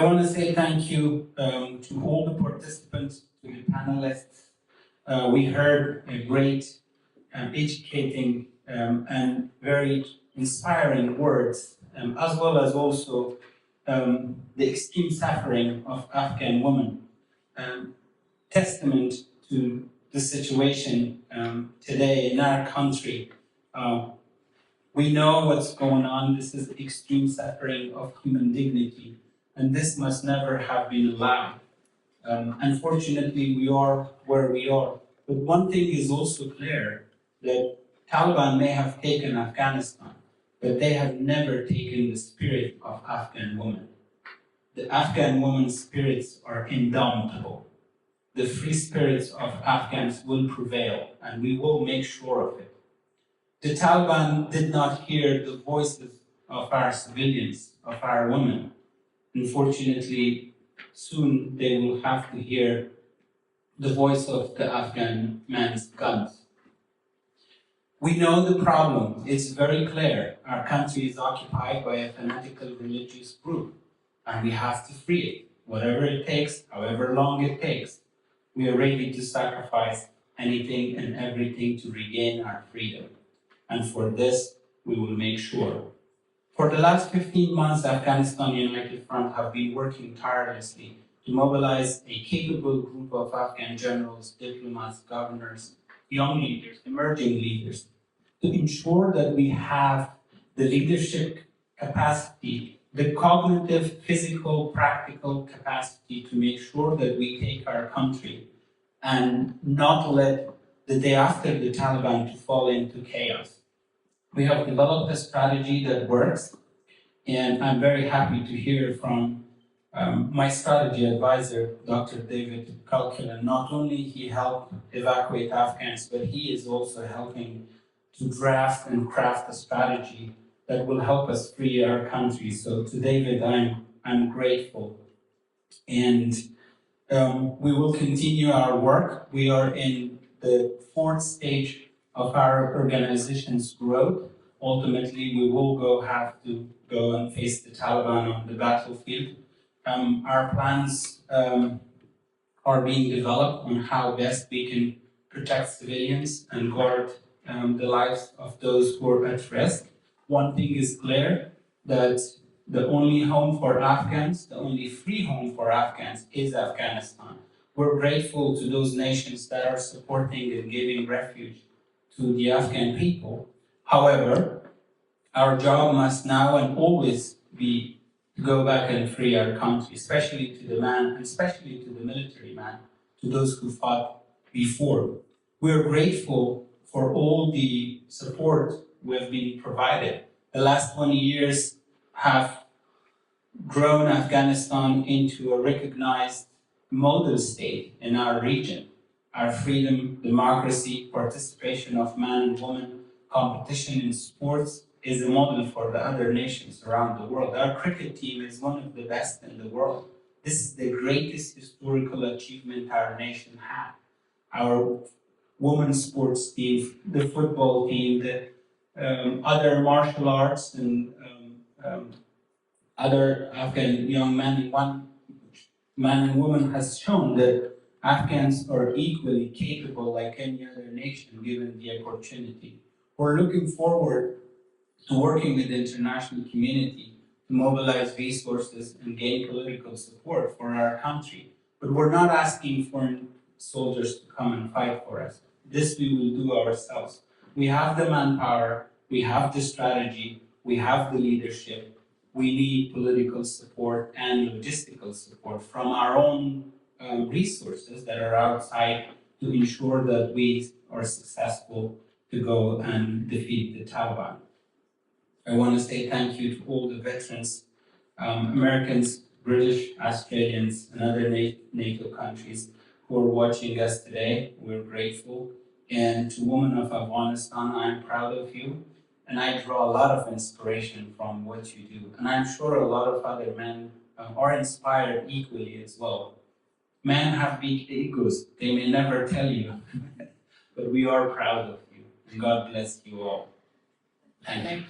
I want to say thank you to all the participants, to the panelists. We heard a great, educating, and very inspiring words, as well as also the extreme suffering of Afghan women. Testament to the situation today in our country. We know what's going on. This is extreme suffering of human dignity, and this must never have been allowed. Unfortunately, we are where we are. But one thing is also clear, that Taliban may have taken Afghanistan, but they have never taken the spirit of Afghan women. The Afghan women's spirits are indomitable. The free spirits of Afghans will prevail, and we will make sure of it. The Taliban did not hear the voices of our civilians, of our women. Unfortunately, soon they will have to hear the voice of the Afghan man's guns. We know the problem. It's very clear. Our country is occupied by a fanatical religious group, and we have to free it, whatever it takes, however long it takes. We are ready to sacrifice anything and everything to regain our freedom. And for this, we will make sure. For the last 15 months, Afghanistan United Front have been working tirelessly to mobilize a capable group of Afghan generals, diplomats, governors, young leaders, emerging leaders, to ensure that we have the leadership capacity, the cognitive, physical, practical capacity to make sure that we take our country and not let the day after the Taliban to fall into chaos. We have developed a strategy that works, and I'm very happy to hear from my strategy advisor, Dr. David Kalkilan. Not only he helped evacuate Afghans, but he is also helping to draft and craft a strategy that will help us free our country. So to David, I'm grateful. And we will continue our work. We are in the fourth stage of our organization's growth. Ultimately, we will have to go and face the Taliban on the battlefield. Our plans are being developed on how best we can protect civilians and guard the lives of those who are at risk. One thing is clear, that the only home for Afghans, the only free home for Afghans is Afghanistan. We're grateful to those nations that are supporting and giving refuge to the Afghan people. However, our job must now and always be to go back and free our country, especially to the man, and especially to the military man, to those who fought before. We're grateful for all the support we have been provided. The last 20 years have grown Afghanistan into a recognized model state in our region. Our freedom, democracy, participation of man and woman, competition in sports is a model for the other nations around the world. Our cricket team is one of the best in the world. This is the greatest historical achievement our nation had. Our women's sports team, the football team, the other martial arts and other Afghan young men and women has shown that Afghans are equally capable like any other nation given the opportunity. We're looking forward to working with the international community to mobilize resources and gain political support for our country. But we're not asking foreign soldiers to come and fight for us. This we will do ourselves. We have the manpower, we have the strategy, we have the leadership. We need political support and logistical support from our own resources that are outside to ensure that we are successful to go and defeat the Taliban. I want to say thank you to all the veterans, Americans, British, Australians, and other NATO countries who are watching us today. We're grateful. And to women of Afghanistan, I'm proud of you. And I draw a lot of inspiration from what you do. And I'm sure a lot of other men are inspired equally as well. Men have big egos. They may never tell you, but we are proud of you. And God bless you all. Thank you.